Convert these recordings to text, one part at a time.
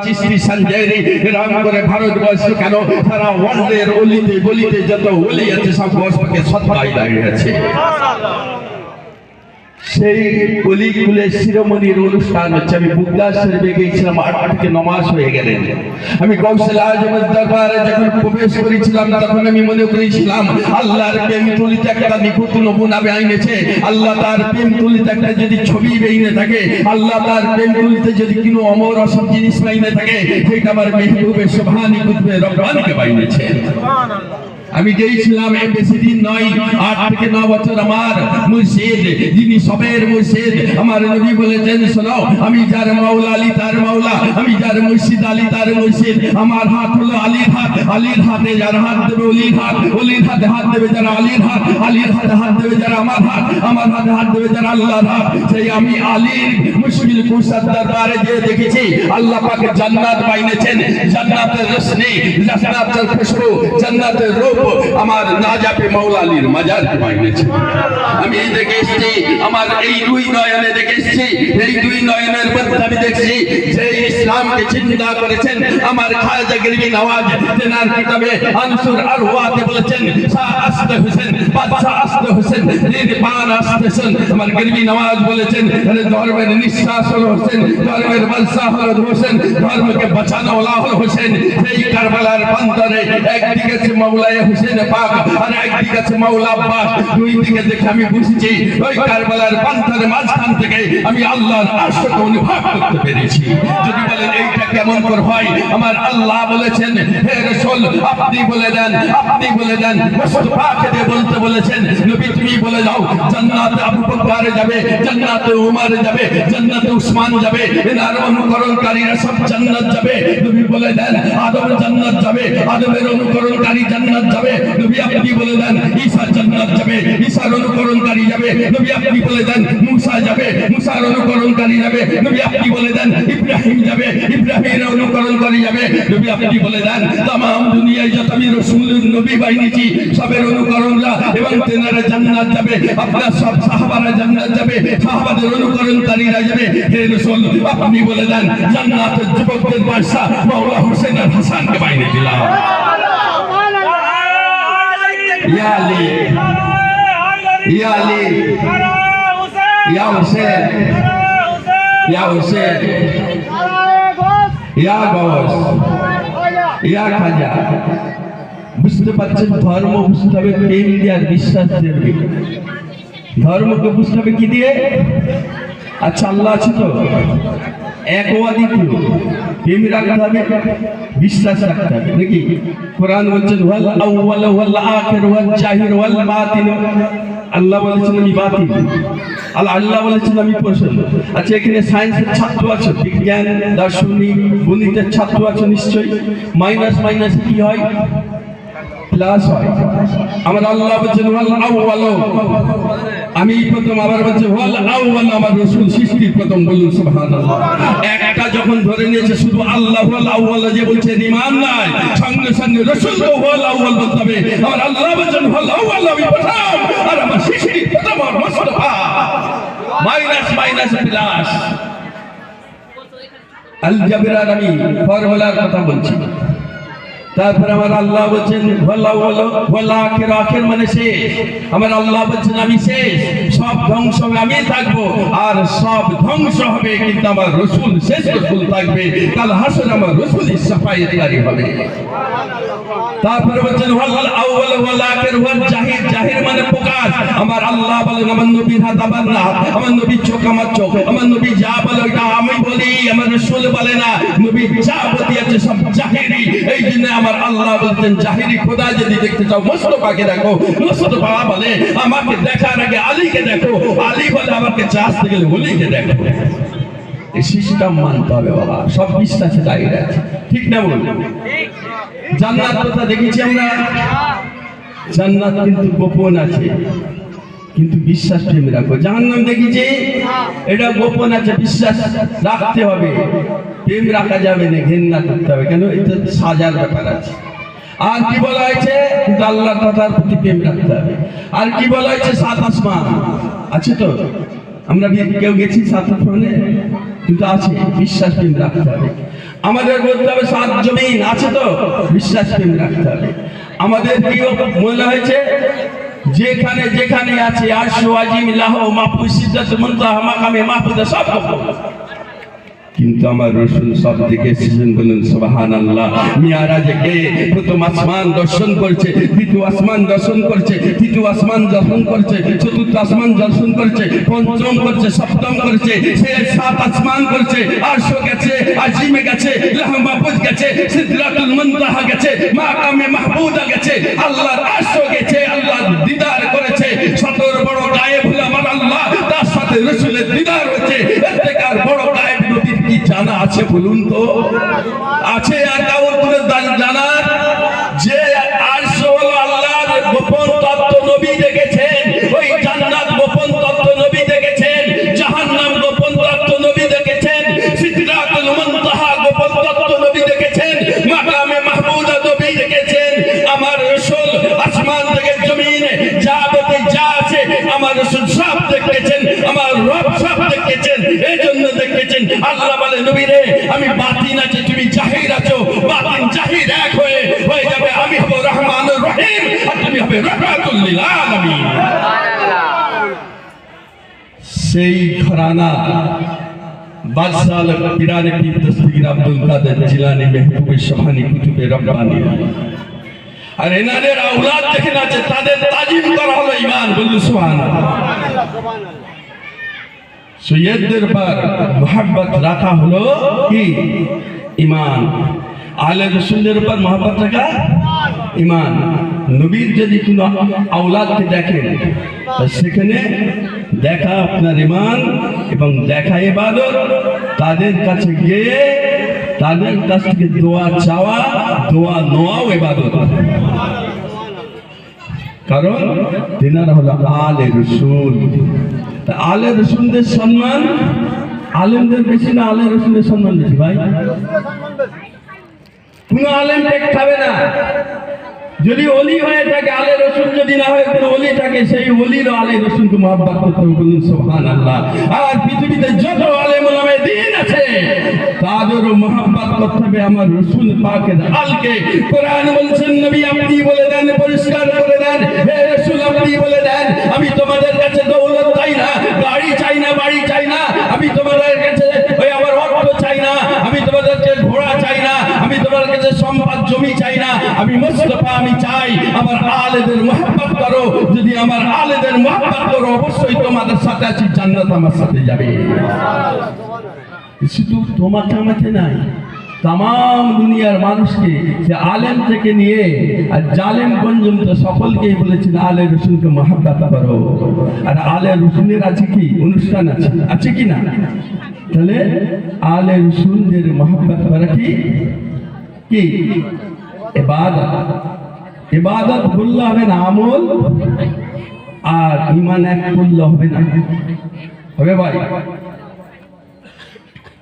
চিশতি সঞ্জয়রি রাম করে ভারতবর্ষ কেন সারা ওয়ার্ল্ডের অলিতে গলিতে যত ওলি আছে সব বসকে সৎকাই দাঁড়িয়ে আছে। সেই অলিগুলের শিরোমণির অনুষ্ঠান হচ্ছে। আমি বুগদা শরীফে গিয়েছিলাম, 8 থেকে 9 মাস হয়ে গেলেন। আমি গৌসুল আজমের দরবারে যখন প্রবেশ করেছিলাম তখন আমি মনে করেছিলাম আল্লাহর প্রেম তুলিতে একটা নিখুঁত নমুনা বেআইনেছে। আল্লাহ তার প্রেম তুলিতে একটা যদি ছবি বেইনে থাকে, আল্লাহ তার প্রেম তুলিতে যদি কোনো অমর অসম জিনিস বাইনে থাকে, সেটা আমার মেহবুবের সুবহানি কুতবে রব্বানিকে বাইনেছে। আমি গিয়েছিলাম বেশি দিন নয়, 8 থেকে 9 বছর। আমার মুর্শিদ যিনি সবের মুর্শিদ, আমার নবী বলেছেন শোনো, আমি যার মাওলা আলী তার মাওলা, আমি যার মুর্শিদ আলী তার মুর্শিদ। আমার হাত হলো আলীর হাত, আলীর হাতে যার হাত দেবে অলির হাত, অলির হাতে হাত দেবে যারা আলীর হাত, আলীর হাতে হাত দেবে যারা আমার হাত, আমার হাতে হাত দেবে যারা আল্লাহর হাত। সেই আমি আলীর মুশকিল কুশার দরবারে যে দেখেছি আল্লাহ পাক জান্নাত বাইনেছেন, জান্নাতের রোশনি, জান্নাতের খুশবু, জান্নাতের রূপ আমার নাজাপে মাওলা আলীর মাজার বাইনেছে। আমি এই দেখে এসেছি, আমার এই দুই নয়নে দেখে এসেছি, এই দুই নয়নের মধ্যে আমি দেখছি যে ইসলামকে চিন্তা করেছেন আমার খাজা গরিবি নওয়াজ। তেনার কিতাবে আনসুর আরওয়াতে বলেছেন শাহ আসদ হোসেন, বাদশাহ আসদ হোসেন, নির্বাণ আসদ হোসেন। আমার গরিবি নওয়াজ বলেছেন ধর্মের নিঃশ্বাস হলো হোসেন, ধর্মের বাদশাহ হলো হোসেন, ধর্মকে বাঁচানো ওলা হলো হোসেন। সেই কারবালার প্রান্তরে একদিকে আছে মাওলায়ে হোসেন পাক আর একদিকে আছে মাওলা আব্বাস। দুই দিকে দেখে আমি বুঝেছি ওই কারবালার প্রান্তরের মাঝখান থেকে আমি আল্লাহর আশকে অনুভব করতে পেরেছি। যদি বলেন এইটা কেমন করে হয়, আমার আল্লাহ বলেছেন হে রাসূল আপনি বলে দেন, আপনি বলে দেন। মুস্তাফাকে দিয়ে বলতে বলেছেন নবী তুমি বলে যাও জান্নাতে আবু বকর যাবে, জান্নাতে উমর যাবে, জান্নাতে উসমান যাবে, এনার অনুকরণকারীরা সব জান্নাত যাবে। নবী বলে দেন আদম জান্নাত যাবে, আদমের অনুকরণকারী জান্নাত যাবে। নবী আপনি বলে দেন ঈসা জান্নাত যাবে, ঈসার অনুকরণকারী যাবে। নবী আপনি বলে দেন মুসা যাবে, মুসার অনুকরণকারী যাবে। নবী আপনি বলে দেন ইব্রাহিম যাবে, ইব্রাহিমের অনুকরণকারী যাবে। নবী আপনি বলে দেন तमाम দুনিয়ায় যত আমি রাসূল নবী বানিয়েছি সবের অনুকরণরা এবং তেনারা জান্নাত যাবে। আপনার সব সাহাবারা জান্নাত যাবে, সাহাবাদের অনুকরণকারীরা যাবে। হে রাসূল আপনি বলে দেন জান্নাতের যুবকদের বাদশা মাওলা হোসেন আর হাসানকে বানিয়ে দিলাম। या अली, या अली, या हुसैन, या हुसैन, या गौस, या खाजा। বুঝতে পারছেন ধর্ম বুঝতে হবে প্রেম দিয়ে আর বিশ্বাস দিয়ে। ধর্মকে বুঝতে হবে কি দিয়ে? আচ্ছা আল্লাহ আছে তো এক ও দ্বিতীয়, প্রেম রাখতে হবে, বিশ্বাস রাখতে হবে নাকি? কোরআন বলছেন ওয়াল আউয়াল ওয়াল আখির ওয়াল জাহির ওয়াল বাতিন। আল্লাহ বলেছেন আমি বাতিন, আল্লাহ বলেছেন আমি প্রশ্ন। আচ্ছা এখানে সায়েন্সের ছাত্র আছে, বিজ্ঞান দার্শনিক গণিতের ছাত্র আছে নিশ্চয়ই। মাইনাস মাইনাস কি হয়? প্লাস হয়। আমার আল্লাহ বলছেন ওয়াল আউয়াল, আমি প্রথম, আবার বলছে ওয়াল আউয়াল, আমার রাসূল সৃষ্টির প্রথম। বলুন সুবহানাল্লাহ। একটা যখন ধরে নিয়েছে শুধু আল্লাহ ওয়াল আউয়াল যে বলছে ঈমান নাই, সঙ্গে সঙ্গে রাসূল তো ওয়াল আউয়াল বলতে হবে। আমার আল্লাহ বলছেন ওয়াল আউয়াল আমি প্রথম আর আমার সৃষ্টির প্রথম মুস্তাফা। Minus minus plus. আল জাবরার আমি ফর্মুলার কথা বলছি। তারপর আমার আল্লাহ বলছেন আখির মানে শেষ। আমার আল্লাহ বলছেন আমি শেষ, সব ধ্বংস হবে আমি থাকবো, আর সব ধ্বংস হবে কিন্তু আমার রাসূল শেষ রাসূল থাকবে। কাল হাসরে আমার রাসূলের শাফায়াতকারী হবে। তারপরে বলছেন ওয়াল আউয়াল ওয়াল আখির ওয়াল জাহির, জাহির মানে প্রকাশ। আমার আল্লাহ বলেন আমার নবীর হাত আমার না, আমার নবীর চোখ আমার চোখ, আমার নবী যা বলে ওটা আমি বলি, আমার রাসূল বলে না। নবী যা বলিয়েছে সব জাহিরি। এই জন্য আমার আল্লাহ বলতেন জাহিরি খোদা যদি দেখতে চাও মুস্তাফাকে দেখো। মুস্তাফা বলে আমাকে দেখার আগে আলীকে দেখো, আলী বলে আমাকে চাইতে গেলে ওলিকে দেখো। এই সিস্টেম মানতে হবে বাবা, সব বিশ্বাসে দাঁড়িয়ে আছে, ঠিক না বলুন? জান্নাত কথা দেখেছি আমরা, জান্নাত কিন্তু গোপন আছে, কিন্তু বিশ্বাস প্রেম রাখো। জাহান্নাম দেখেছি, এটা গোপন আছে, বিশ্বাস রাখতে হবে, প্রেম রাখা যাবে না, ঘেন্না করতে হবে। কেন? এটা সাজার ব্যাপার আছে। আর কি বলা হয়েছে? কিন্তু আল্লাহর কথার প্রতি প্রেম রাখতে হবে। আর কি বলা হয়েছে? 7 আসমান আছে তো, আমরা কেউ গেছি 7 আসমানে? কিন্তু আছে, বিশ্বাস প্রেম রাখতে হবে। আমাদের বলতে হবে সাত জমিন আছে তো, বিশ্বাস রাখতে হবে। আমাদের কি মনে হয়েছে যেখানে যেখানে আছে আরশু আজিম লাহ মাহফুজ সিদরাত মুনতাহা মাকামে মাহফুজ সব, কিন্তু আমার রাসূল সব দিকে এসেছেন, বলুন সুবহানাল্লাহ। মিরাজে গিয়ে প্রথম আসমান দর্শন করছে, দ্বিতীয় আসমান দর্শন করছে, তৃতীয় আসমান দর্শন করছে, চতুর্থ আসমান দর্শন করছে, পঞ্চম করছে, সপ্তম করছে, সে সাত আসমান করছে, আরশ গেছে, আজিমে গেছে, লাহ মাহফুজ গেছে, সিদরাতুল মুনতাহা গেছে, মাকামে মাহমুদা গেছে, আল্লাহর আরশ গেছে, আল্লাহ দিদার করেছে। সতর বড় গায়েব হলো আমার আল্লাহ, তার সাথে রাসূলের দিদার হয়েছে। এর থেকে আর বড় গায়েব নবীর কি জানা আছে বলুন তো? আছে আর কাউর কোনো জানার? যে আরশ হলো আল্লাহর গোপন তত্ত্ব নবী দেখেছেন, ওই জান্নাত গোপন তত্ত্ব নবী দেখেছেন, জাহান্নাম গোপন তত্ত্ব নবী দেখেছেন, সিদরাতুল মুনতাহা গোপন তত্ত্ব নবী দেখেছেন, মাকামে মাহমুদা নবী দেখেছেন। আমার রাসূল আসমান থেকে জমিনে যাবতীয় যা আছে আমার রাসূল সব দেখেছেন, আমার রব সব দেখেছেন। এই জন্য দেখেছেন আল্লাহ বলে নবী রে, আমি বাতিন আছে, তুমি জাহির আছো, বাতিন জাহির এক হয়ে যাবে। আমি হব রহমানুর রহিম আর তুমি হবে রাহমাতুল লিল আলামিন। সেই ঘরানা বাদশাহ পিরানে পীর দস্তগীর আব্দুল কাদের জিলানী মেহবুবে সুবহানী কুতুবে রব্বানী, আর এনাদের আওলাদ যেখানে আছে তাদের তাজিম করা হলো ঈমান, বলুন সুবহানাল্লাহ। সৈয়দদের পর মোহাব্বত রাখা হলো কি? ঈমান। আলে রাসূলের উপর মোহাব্বত রাখা ঈমান। নবীর যদি কোনো আওলাদকে দেখেন সেখানে দেখা আপনার ঈমান এবং দেখা ইবাদত। তাদের কাছে গিয়ে তাদের কাছ থেকে দোয়া চাওয়া, দোয়া নেওয়াও ইবাদত, কারণ তিনারা হলো আলে রাসূল। আলে রাসূলদের সম্মান আলেমদের বেশি না আলে রাসূলের সম্মান বেশি? ভাই কোন আলেম টেক খাবে না। যদি ওলি হয়ে থাকে, আলে রাসূল যদি না হয় কোন ওলি থাকে, সেই ওলির আলে রাসূলকে মহব্বত করতে হবে, বলুন সুবহানাল্লাহ। আর পৃথিবীতে যত আলেম ওলামায়ে দ্বীন আছে তাদেরও মহব্বত করতে হবে আমার রাসূল পাকের আলকে। কোরআন বলছেন নবী আপনি বলে দেন, পরিষ্কার করে দেন, হে রাসূল আপনি বলে দেন, আমি তোমাদের কাছে দৌলত চাই না, গাড়ি চাই না, বাড়ি চাই না, আমি তোমাদের কাছে ওই আমার অর্থ চাই না, আমি তোমাদের কাছে ঘোড়া চাই না, আমি তোমাদের কাছে সম্পদ জমি চাই না, আমি মুস্তাফা আমি চাই আমার আলেদের মহব্বত করো। যদি আমার আলেদের মহব্বত করো অবশ্যই তোমাদের সাথে আছি, জান্নাত আমার সাথে যাবে। শুধু তোমাকে আমাকে নাই, तमाम দুনিয়ার মানুষকে যে আলেম থেকে নিয়ে আর জালেম পর্যন্ত সকলকেই বলেছেন আলে রাসূলকে মহব্বত করো। আর আলে রাসূলের আছে কি অনুষ্ঠান আছে, আছে কি না? তাহলে আলে রাসূলদের মহব্বত করা কি কি ইবাদত। ইবাদত বললে হবে না আমল, আর ঈমান এক করলে হবে না। হবে ভাই?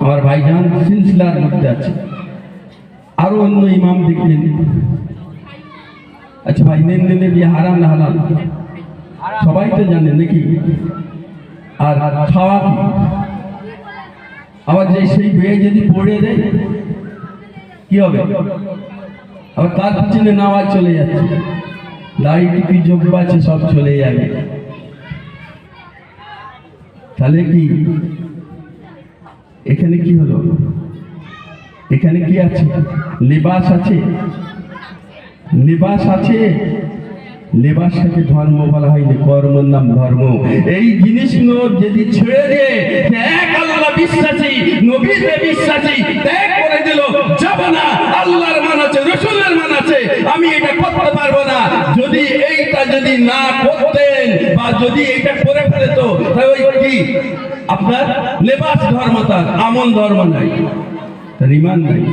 আমার ভাইজান সিলসিলার মধ্যে আছে, আরো অন্য ইমাম দেখলেন। আচ্ছা ভাই, নেন বিয়ে হারাম না হালাল সবাই তো জানে নাকি? আর খাওয়া কি? আবার যে সেই বিয়ে যদি পড়ে দেয় কি হবে? আবার তার পিছনে নামাজ চলে যাচ্ছে, দাড়ি টুপি জব্বা আছে সব চলে যাবে। তাহলে কি এখানে কি হলো? এখানে কি আছে? লিবাস আছে, লিবাস আছে। লিবাসটাকে ধর্ম বলা হয়নি, কর্মের নাম ধর্ম। এই জিনিসগুলো যদি ছেড়ে দিয়ে এক আল্লাহ বিশ্বাসী, নবীতে বিশ্বাসী ত্যাগ করে দিল, যাব না, আল্লাহর মান আছে, রাসূলের মান আছে, আমি এটা করতে পারবো না। যদি এইটা যদি না করতেন বা যদি এটা করে ফেলত, তাহলে ওই কি আপনার লেবাস ধর্ম, তার আমল ধর্ম নাই, তার ঈমান নাই।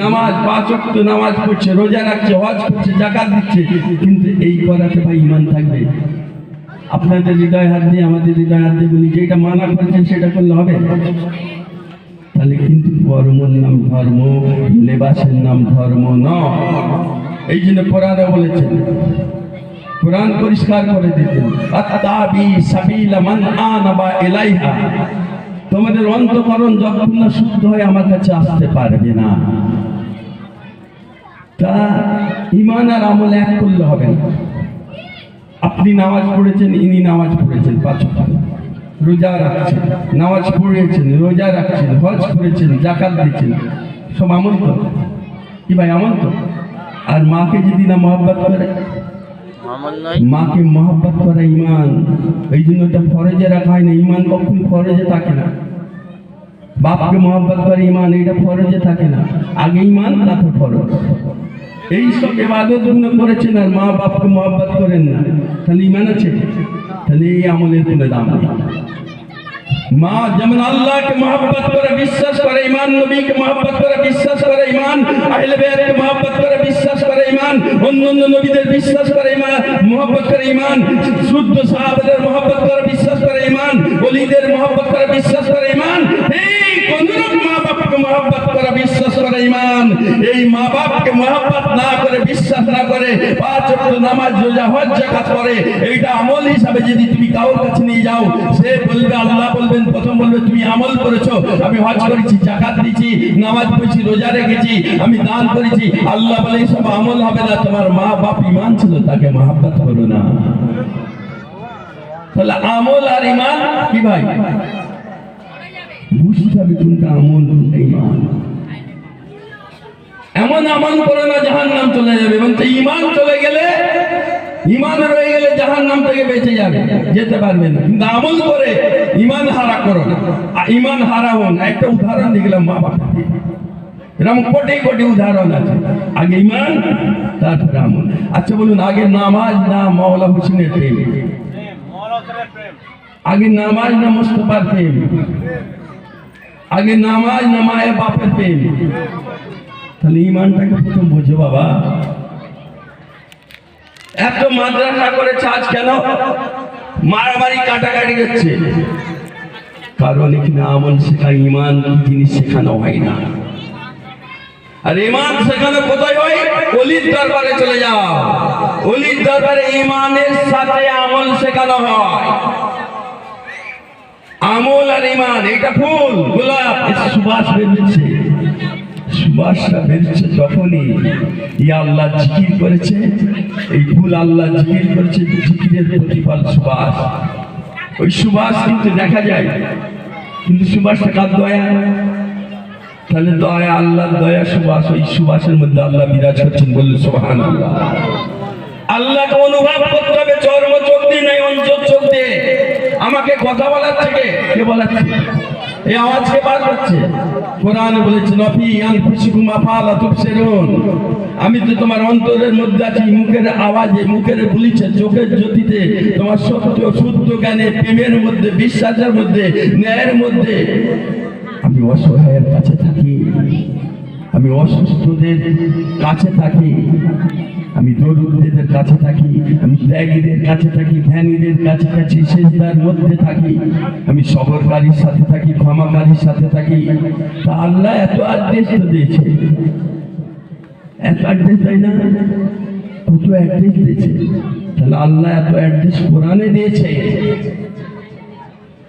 নামাজ 5 ওয়াক্ত নামাজ পড়ছে, রোজা রাখছে, হজ করছে, যাকাত দিচ্ছে, কিন্তু এই করাতে ভাই ঈমান থাকবে? আপনাদের হৃদয় হাত দিয়ে আমাদের হৃদয় হাত দিয়ে বলি, যেটা মানা করছেন সেটা করলে হবে? তাহলে কিন্তু কর্মের নাম ধর্ম, লেবাসের নাম ধর্ম নয়। এই জন্য কোরআনে বলেছেন, কোরআন পরিষ্কার করে দিতেন, আত্তাবি সাবিলা মান আনাবা ইলাইহা। তোমাদের অন্তঃকরণ যতক্ষণ না শুদ্ধ হয় আমার কাছে আসতে পারবে না। তা ঈমান আর আমল এক করলে হবে না। আপনি নামাজ পড়েছেন, ইনি নামাজ পড়েছেন, 5 ওয়াক্ত রোজা রাখছেন, নামাজ পড়েছেন, রোজা রাখছেন, হজ করেছেন, যাকাত দিচ্ছেন, সব আমল তো কি ভাই? আমল তো। আর মাকে যদি না মহব্বত করে, মাকে মহব্বত করে ঈমান। এই জন্য এটা ফরজে রাখা হয় না। ঈমান কখনো ফরজে থাকে না। বাপকে মহব্বত করে ঈমান, এটা ফরজে থাকে না। আগে ঈমান, তারপর ফরজ। এই সব ইবাদত গুলো করেছেন আর মা বাপকে মহব্বত করেন না, তাহলে ঈমান আছে? তাহলে এই আমলের কোনো দাম নেই। মা যেমন আল্লাহকে মহব্বত করে বিশ্বাস করে ঈমান, নবীকে মহব্বত করে বিশ্বাস করে ঈমান, আহলে বায়তকে মহব্বত করে বিশ্বাস করে ঈমান, অন্যান্য নবীদের বিশ্বাস করে ঈমান, মহব্বত করে ঈমান, শুদ্ধ সাহাবাদের মহব্বত করে বিশ্বাস করে ঈমান, ওলিদের মহব্বত করে বিশ্বাস করে ঈমান। এই কোনরূপ মা বাপকে মহব্বত করে বিশ্বাস করে ঈমান। এই মা বাপকে মহব্বত না করে, বিশ্বাস না করে 5 ওয়াক্ত নামাজ, রোজা, হজ, যাকাত করে, এইটা আমল হিসাবে যদি তুমি কারোর কাছে নিয়ে যাও, সে বলবে, আল্লাহ বলবেন, প্রথম বলবে তুমি আমল করেছো, আমি হজ করেছি, যাকাত দিয়েছি, নামাজ পড়েছি, রোজা রেখেছি, আমি দান করেছি। আল্লাহ বলে সব আমল হবে না, তোমার মা বাপ ঈমান ছিল, তাকে মহব্বত করো না। তাহলে আমল আর ঈমান কি ভাই? বুঝতে হবে কোনটা আমল, কোনটা ঈমান। এমন আমল করো না জাহান্নাম চলে যাবে, এবং ঈমান চলে গেলে, ঈমান রয়ে গেলে জাহান্নাম থেকে বেঁচে যাবে, যেতে পারবে না। কিন্তু আমল করে ঈমান হারা করো না। ঈমান হারাও না। একটা উদাহরণ দিলাম মা বাবা, এরকম কোটি কোটি উদাহরণ আছে। আগে ঈমান, তারপরে আমল। আচ্ছা বলুন, আগে নামাজ না মাওলা হোসেনের প্রেম? আগে নামাজ না মুস্তাফার প্রেম? আগে নামাজ না মায়ের বাপের প্রেম? তাহলে ঈমানটাকে প্রথম বোঝো বাবা। এত মাদ্রাসা করেছে আজ কেন? মারামারি কাটাকাটি হচ্ছে, কারণ এখানে আমল শেখা, ঈমান কি জিনিস শেখানো হয় না। আর ঈমান শেখানো কোথায় হয়? ওলির দরবারে চলে যাও। ওলির দরবারে ঈমানের সাথে আমল শেখানো হয়। আমল আর ঈমান, এটা ফুল, গোলাপ, সুবাস বেরোচ্ছে। সুবাসটা বেরোচ্ছে যখনই ইয়া আল্লাহ জিকির করেছে, এই ফুল আল্লাহ জিকির করেছে, জিকিরের প্রতিফল সুবাস। ওই সুবাস কিন্তু দেখা যায়, কিন্তু সুবাসটা কার দয়া? তাহলে দয়া, আল্লাহর দয়া, সুবাস। ওই সুবাসের মধ্যে আল্লাহ বিরাজ করছেন, বললে সুবহানাল্লাহ। আল্লাহকে অনুভব করতে হবে চর্ম চোখ দিয়ে, নাই অন্তর চোখ দিয়ে। আমাকে কথা বলার থেকে কে বলাচ্ছে? এই আওয়াজকে বার করছে। কোরআন বলেছে, নফি আনফুসিকুম আফালা তুবসিরুন, আমি তো তোমার অন্তরের মধ্যে আছি। মুখের আওয়াজে, মুখের বলিছে, চোখের জ্যোতিতে, তোমার সত্য শুদ্ধ জ্ঞানে, প্রেমের মধ্যে, বিশ্বাসের মধ্যে, ন্যায়ের মধ্যে। আমি অসহায়ের কাছে থাকি, আমি অসুস্থদের কাছে থাকি, আমি দরিদ্রদের কাছে থাকি, আমি ত্যাগীদের কাছে থাকি, ধ্যানীদের কাছে থাকি, সেজদার মধ্যে থাকি, আমি সবরকারীর সাথে থাকি, ক্ষমাকারীর সাথে থাকি। তা আল্লাহ এত আদেশ তো দিয়েছে, এত আদেশ দেয় না? কত অ্যাড্রেস দিয়েছে। তাহলে আল্লাহ এত অ্যাড্রেস কোরআনে দিয়েছে।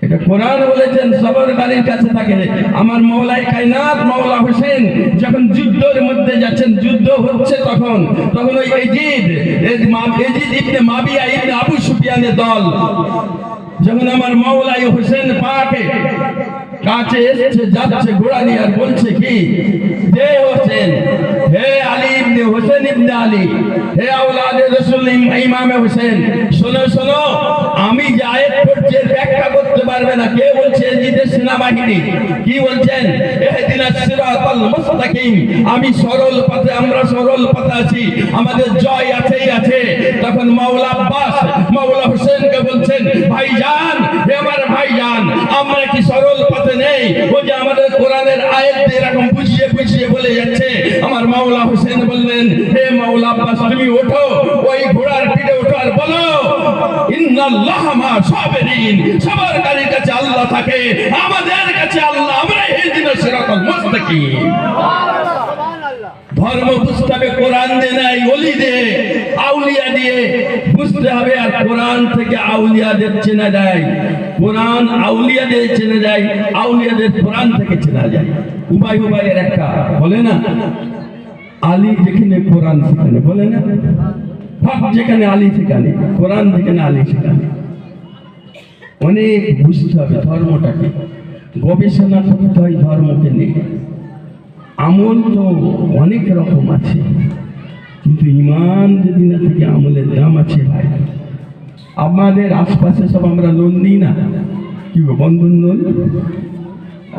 এটা কোরআন বলেছেন, সবরকারীর কাছে থাকে। আমার মওলাই কায়নাত মাওলা হোসেন যখন যুদ্ধের মধ্যে যাচ্ছেন, যুদ্ধ হচ্ছে, তখন ওই এজিদ ইবনে মাবিয়া ইবনে আবু সুফিয়ানের দল যখন আমার মওলাই হোসেন পাকে কাছে এসেছে, যাচ্ছে ঘোড়া নিয়ে, আর বলছে কি, হে হোসেন, হে আলী ইবনে হোসেন ইবনে আলী, হে আওলাদে রাসূল ইমামে হোসেন, শোনো শোনো, আমি যে আয়াত পড়ছি এর ব্যাখ্যা করতে পারবে না। কে বলছে? এজিদের সেনাবাহিনী। কি বলছেন? ইহদিনাস সিরাতাল মুস্তাকিম, আমি সরল পথে, আমরা সরল পথে আছি, আমাদের জয় আছেই আছে। তখন মাওলা আব্বাস মাওলা হোসেনকে বলছেন, ভাইজান, হে আমার ভাইজান, আমরা কি সরল পথে নেই? ও যে আমাদের কোরআনের আয়াত এরকম বুঝিয়ে বুঝিয়ে বলে যাচ্ছে। আমার মাওলা হোসেন বললেন, হে মাওলা আব্বাস, তুমি ওঠো, ওই ঘোড়ার পিঠে ওঠো, আর বলো, ইন্নাল্লাহ মা সাবিরিন, সবরকারীর কাছে আল্লাহ থাকে, আমাদের কাছে আল্লাহ, আমরা ইহদিনাস সিরাতাল মুস্তাকিম। ধর্ম বুঝতে হবে কোরআন দিয়ে নাই, ওলি দিয়ে, আউলিয়া দিয়ে বুঝতে হবে। আর কোরআন থেকে আউলিয়াদের চেনা যায়, কোরআন আউলিয়াদের চেনা যায়, আউলিয়াদের কোরআন থেকে চেনা যায়। উবাইয়ের একটা বলে না, আলী যেখানে কোরআন সেখানে, বলে না, হক যেখানে আলী সেখানে, কোরআন যেখানে আলী সেখানে। অনেক বুঝতে হবে ধর্মটাকে, গবেষণা করতে হয় ধর্মকে নিয়ে। আমল তো অনেক রকম আছে, কিন্তু ইমান যদি না থেকে আমলের দাম আছে ভাই। আমাদের আশপাশে সব আমরা লোন নিই না, কি বন্ধন লোন।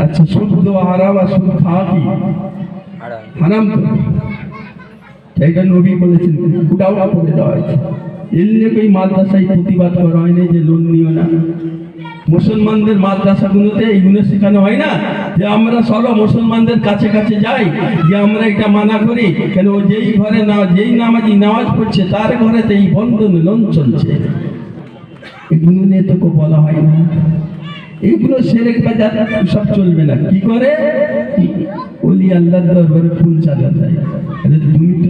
আচ্ছা, শুদ্ধ হারাম আর সুদ খাওয়া কি হারাম? তো এইটা নবী বলেছেন, উঠাও করে দেওয়া হয়েছে। এলে ওই মাদ্রাসায় প্রতিবাদ করা হয়নি যে লোন নিও না। মুসলমানদের মাদ্রাসাগুলোতে এইগুলো শেখানো হয় না যে আমরা সব মুসলমানদের কাছে কাছে যাই, যে আমরা এটা মানা করি কেন, যেই ঘরে না যেই নামাজি নামাজ পড়ছে তার ঘরেতে এই বন্ধন লোন চলছে। এগুলো নিয়ে তোকে বলা হয় না, এগুলো শিরক বাজার সব চলবে না। কি করে? ওলি আল্লাহর দরবারে ফুল চাঁদা দেয়।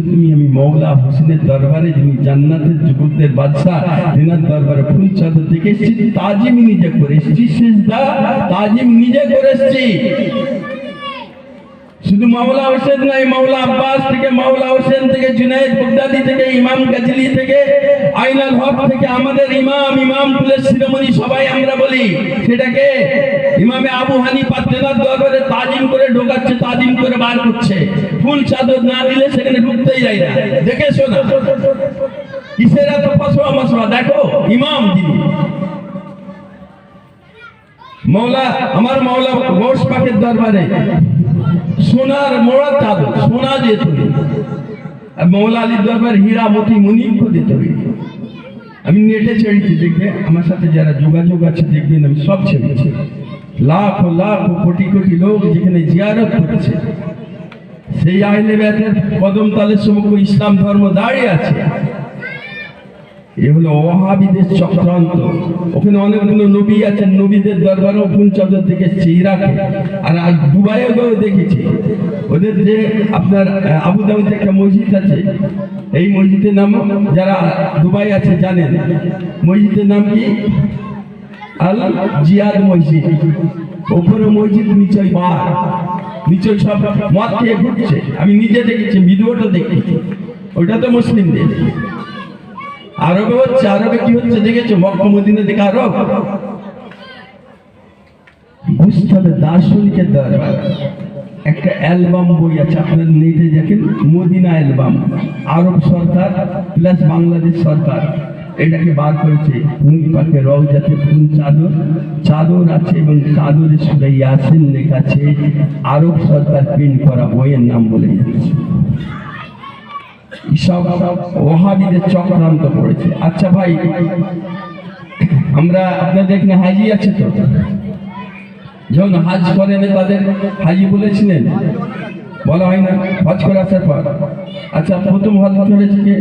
তুমি আমি মওলা হোসেনের দরবারে, যিনি জান্নাতের যুবকদের বাদশা, তিনার দরবারে ফুল চাঁদা থেকে এসেছি, তাজিম নিজে করে এসেছি, সিজদা তাজিম নিজে করে এসেছি। শুধু মাওলা হোসেন নাই, মাওলা আব্বাস থেকে, মাওলা হোসেন থেকে, জুনায়েদ বাগদাদি থেকে, ইমাম গাজলি থেকে, আইনাল হক থেকে, আমাদের ইমাম পুলিশ শিরোমণি সবাই আমরা বলি। সেটাকে ইমামে আবু হানিফা তেনার দরবারে তাজিম করে ঢোকাচ্ছে, তাজিম করে বার করছে। ফুল চাদর না দিলে সেখানে ঢুকতেই যায় না। দেখেছো না কিসের এত ফসওয়া মশওয়া? দেখো ইমাম যিনি মওলা, আমার মওলা গৌস পাকের দরবারে সোনার মোড়া চাদর, সোনা দিয়ে তৈরি। আর মওলা আলীর দরবার হীরা মতি মুনিম দিয়ে তৈরি। আমি নেটে ছেড়েছি, দেখবে আমার সাথে যারা যোগাযোগ আছে দেখবেন আমি সব ছেড়েছি। লাখ লাখ কোটি কোটি লোক যেখানে জিয়ারত করেছে, সেই আহলে বাইতের কদম তালের সমগ্র ইসলাম ধর্ম দাঁড়িয়ে আছে। এ হলো ওয়াহাবিদের চক্রান্ত। ওখানে অনেকগুলো নবী আছেন, নবীদের দরবারেও ফুল চাদর দেখেছি ইরাকে, আর আজ দুবাইয়েও দেখেছি। ওদের যে আপনার আবু দাউদে একটা মসজিদ আছে, এই মসজিদের নাম যারা দুবাই আছে জানেন, মসজিদের নাম কি? আল জিয়াদ মসজিদ। ওপরে মসজিদ, নিচে বার, নিচে সব মদ খেয়ে ঘুরছে। আমি নিজে দেখেছি, ভিডিওটা দেখেছি। ওটা তো মুসলিমদের। আরবে হচ্ছে, আরবে কি হচ্ছে দেখেছো? মক্কা মদিনা থেকে আরব। বুঝতে হবে দার্শনিকের দরবার। একটা অ্যালবাম বই আছে, আপনার নেটে দেখেন, মদিনা অ্যালবাম, আরব সরকার প্লাস বাংলাদেশ সরকার এটাকে বার করেছে। নবী পাকের রওজাতে ফুল চাদর আছে, এবং চাদরে সূরা ইয়াসিন লেখা আছে। আরব সরকার প্রিন্ট করা বইয়ের নাম বলে যাচ্ছে। সব ওয়াহাবিদের চক্রান্ত পড়েছে। আচ্ছা ভাই, আমরা আপনাদের এখানে হাজি আছে তো, যখন হাজ করেন তাদের হাজি বলেছিলেন, বলা হয় না হজ করে আসার পর? আচ্ছা, প্রথম হজ করেছে কে?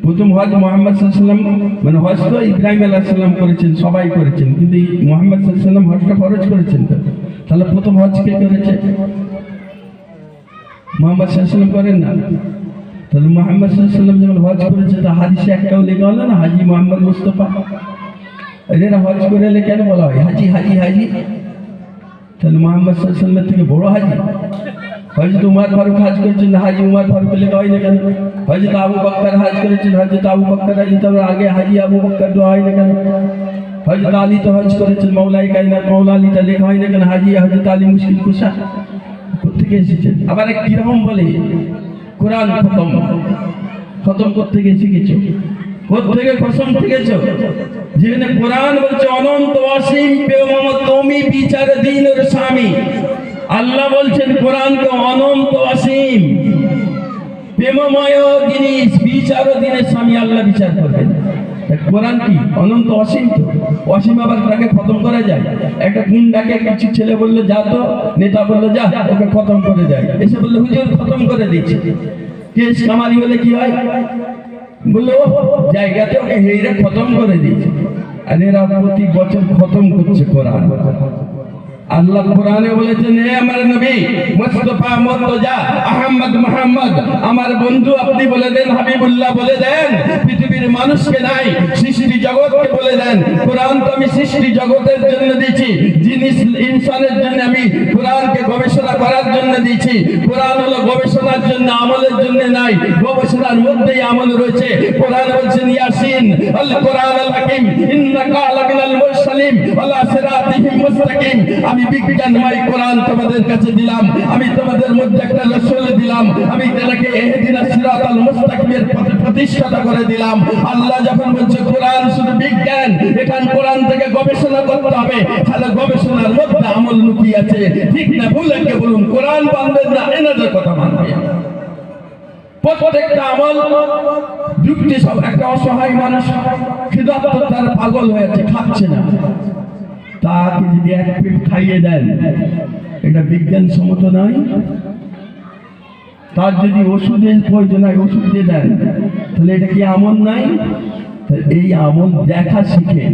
প্রথম হজ মুহাম্মদ সাল্লাল্লাহু আলাইহি ওয়াসাল্লাম। মানে হজ তো ইব্রাহিম আলাইহিস সালাম করেছেন, সবাই করেছেন, কিন্তু মুহাম্মদ সাল্লাল্লাহু আলাইহি ওয়াসাল্লাম হজটা ফরজ করেছেন। তো তাহলে প্রথম হজ কে করেছে? মুহাম্মদ সাল্লাল্লাহু আলাইহি ওয়াসাল্লাম করেন না? তাহলে মুহাম্মদ সাল্লাল্লাহু আলাইহি ওয়াসাল্লাম যখন হজ করেছে, তা হাদিসে একটাও লেখা হলো না হাজি মুহাম্মদ মুস্তাফা? এরা হজ করে এলে কেন বলা হয় হাজি হাজি হাজি? তাহলে মুহাম্মদ সাল্লাল্লাহু আলাইহি ওয়াসাল্লাম থেকে বড় হাজি? হযরত উমর ফারুক হজ করেছেন, হাজি উমর ফারুক লেখা হয় না কেন? হযরত আবু বকর হজ করেছেন, হযরত আবু বকর হাজি, তবে আগে হাজি আবু বকর দেওয়া হয় না কেন? হযরত আলী তো হজ করেছেন, মাওলাই কায়নাত মাওলা আলী, তা লেখা হয় না কেন হাজি হযরত আলী মুশকিল কুশা? কোথেকে এসেছেন? আবার কিরকম বলে কোরআন খতম করতে গিয়ে শিখেছো? কোথেকে কসম থেকেছো? যেখানে কোরআন বলছে অনন্ত অসীম প্রেমময় তুমি বিচার দিনের স্বামী। আল্লাহ বলছেন কোরআনকে অনন্ত অসীম প্রেমময় জিনিস, বিচার দিনের স্বামী, আল্লাহ বিচার করবেন। কোরআন কি অনন্ত অসীম? তো অসীম আবার তাকে খতম করা যায়? একটা গুন্ডাকে কিছু ছেলে বললো যা, তো নেতা বললো যা, ওকে খতম করে যায়। এসে বললো হুজুর খতম করে দিচ্ছে। কেস কামারি হলে কি হয়? বললো জায়গাতে ওকে হেরে খতম করে দিচ্ছে। আর এরা প্রতি বছর খতম করছে কোরআন। আল্লাহ কোরআনে বলেছেন, হে আমার নবী মুস্তাফা মুর্তজা আহমদ মুহাম্মদ, আমার বন্ধু আপনি বলে দেন, হাবিবুল্লাহ বলে দেন, পৃথিবীর মানুষকে নাই সৃষ্টি জগৎকে বলে দেন। কোরআন তো আমি সৃষ্টি জগতের জন্য দিয়েছি, জিনিস ইনসানের জন্য আমি কোরআনকে গবেষণা করার জন্য দিয়েছি। কোরআন হলো গবেষণার জন্য, আমলের জন্য নাই। গবেষণার মধ্যেই আমল রয়েছে। কোরআন বলছেন ইয়াসিন আল কোরআন আল হাকিম ইন্নাকা লামিনাল মুরসালিন ওয়ালা সিরাতিহিম মুস্তাকিম। আমি বিজ্ঞানময় কোরআন তোমাদের কাছে দিলাম, আমি তোমাদের মধ্যে একটা রাসূল দিলাম, আমি তাকে ইহদিনাস সিরাতাল মুস্তাকিমের প্রতিষ্ঠাতা করে দিলাম। আল্লাহ যখন বলছে কোরআন শুধু বিজ্ঞান, এখান কোরআন থেকে গবেষণা করতে হবে, তাহলে গবেষণার মধ্যে আমল লুকিয়ে আছে। ঠিক না ভুল কে বলুন, কোরআন মানবেন না এনাদের কথা মানবেন। প্রত্যেকটা আমল যুক্তি সব। একটা অসহায় মানুষ খিদার্ত, তার পাগল হয়েছে, খাচ্ছে না, তাকে যদি এক পেট খাইয়ে দেন, এটা বিজ্ঞানসম্মত নয়? তার যদি ওষুধের প্রয়োজন হয় ওষুধ দিয়ে দেন, তাহলে এটা কি আমল নাই? এই আমল দেখা শিখে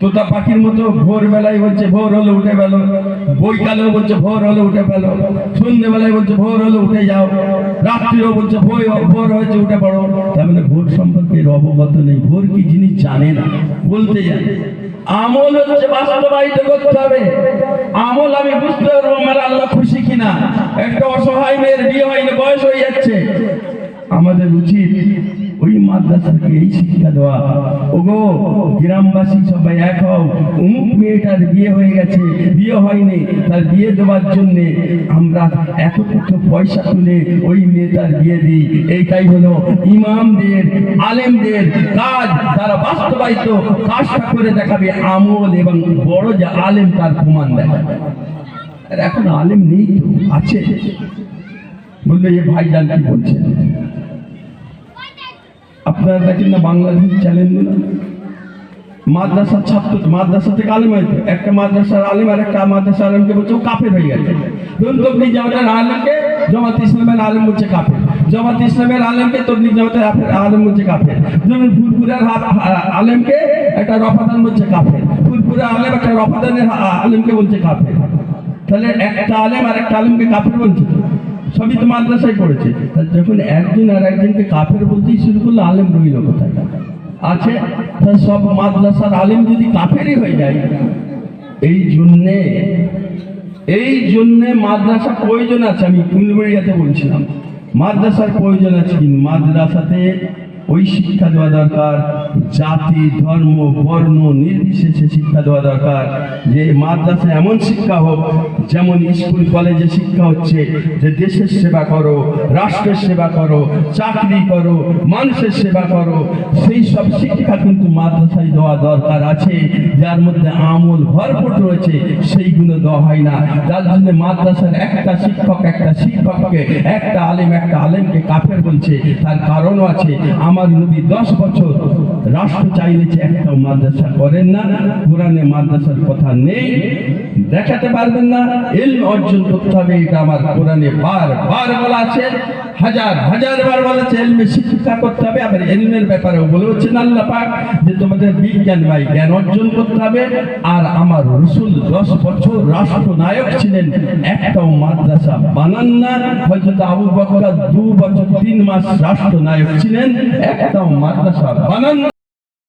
তোতা পাখির মতো ভোরবেলায় বলছে ভোর হলে উঠে পেলো, বৈকালেও বলছে ভোর হলে উঠে পেলো, সন্ধ্যেবেলায় বলছে ভোর হলে উঠে যাও, রাত্রিও বলছে ভোর হয়েছে উঠে পড়ো। তার মানে ভোর সম্পর্কে অবগত নেই, ভোর কি জিনিস জানে না, বলতে জানে। আমল হচ্ছে বাস্তবায়িত করতে হবে। আমল আমি বুঝতে পারবো আমার আল্লাহ খুশি কিনা। একটা অসহায় মেয়ের বিয়ে হয়নি, বয়স হয়ে যাচ্ছে, আমাদের উচিত ওই মাদ্রাসাকে এই শিক্ষা দেওয়া, ওগো গ্রামবাসী সবাই এক হও, অমুক মেয়েটার বিয়ে হয়ে গেছে, বিয়ে হয়নি, তার বিয়ে দেওয়ার জন্য আমরা এত পয়সা তুলে ওই মেয়েটার বিয়ে দিই। এইটাই হলো ইমামদের আলেমদের কাজ, তারা বাস্তবায়িত কাজটা করে দেখাবে আমল, এবং বড় যে আলেম তার প্রমাণ দেখাবে। আর এখন আলেম নেই তো, আছে বললে যে ভাইজান কি বলছেন, আপনারা দেখেন না বাংলাদেশ চ্যানেলগুলো, মাদ্রাসার ছাত্র, মাদ্রাসা থেকে আলেম হয়েছে, একটা মাদ্রাসার আলেম আর একটা মাদ্রাসার আলেমকে বলছে ও কাফের হয়ে গেছে। ধরুন তবলিগ জামাতের আলেমকে জামাত ইসলামের আলেম বলছে কাফের, জামাত ইসলামের আলেমকে তবলিগ জামাতের আলেম বলছে কাফের। ধরুন ফুরপুরার আলেমকে একটা রফাদান বলছে কাফের, ফুরপুরা আলেম একটা রফাদানের আলেমকে বলছে কাফের। তাহলে একটা আলেম আর একটা আলেমকে কাফের বলছে, সবই তো মাদ্রাসায় পড়েছে। যখন একজন আর একজনকে কাফের বলতেই শুরু করলো, আলেম রইল কোথায়? আছে সব মাদ্রাসার আলেম যদি কাফেরই হয়ে যায়। এই জন্যে মাদ্রাসা প্রয়োজন আছে। আমি কুলবেড়িয়াতে বলছিলাম মাদ্রাসার প্রয়োজন আছে, কিন্তু মাদ্রাসাতে ওই শিক্ষা দেওয়া দরকার, জাতি ধর্ম বর্ণ নির্বিশেষে শিক্ষা দেওয়া দরকার। যে মাদ্রাসা এমন শিক্ষা হোক, যেমন স্কুল কলেজে শিক্ষা হচ্ছে যে দেশের সেবা করো, রাষ্ট্রের সেবা করো, চাকরি করো, মানুষের সেবা করো, সেই সব শিক্ষা কিন্তু মাদ্রাসায় দেওয়া দরকার আছে। যার মধ্যে আমল ভরপুর রয়েছে, সেইগুলো দেওয়া হয় না। যার জন্য মাদ্রাসার একটা শিক্ষককে একটা আলেমকে কাফের বলছে, তার কারণও আছে। আমার নবী 10 বছর রাষ্ট্র চাইলেছে, একটা মাদ্রাসা করেন না। কোরআনে মাদ্রাসার কথা নেই, দেখাতে পারবেন না। ইলম অর্জন করতে হবে, এটা আমার কোরআনে বারবার বলা আছে, হাজার বার বলেছে ইলমে শিক্ষা করতে হবে। আবার ইলমের ব্যাপারেও বলেছেন আল্লাহ পাক যে তোমাদের বিজ্ঞানময় জ্ঞান অর্জন করতে হবে। আর আমার রাসূল 10 বছর রাষ্ট্রনায়ক ছিলেন, একটাও মাদ্রাসা বানান না। হযরত আবু বকর 2 বছর 3 মাস রাষ্ট্রনায়ক ছিলেন, একটাও মাদ্রাসা বানান না।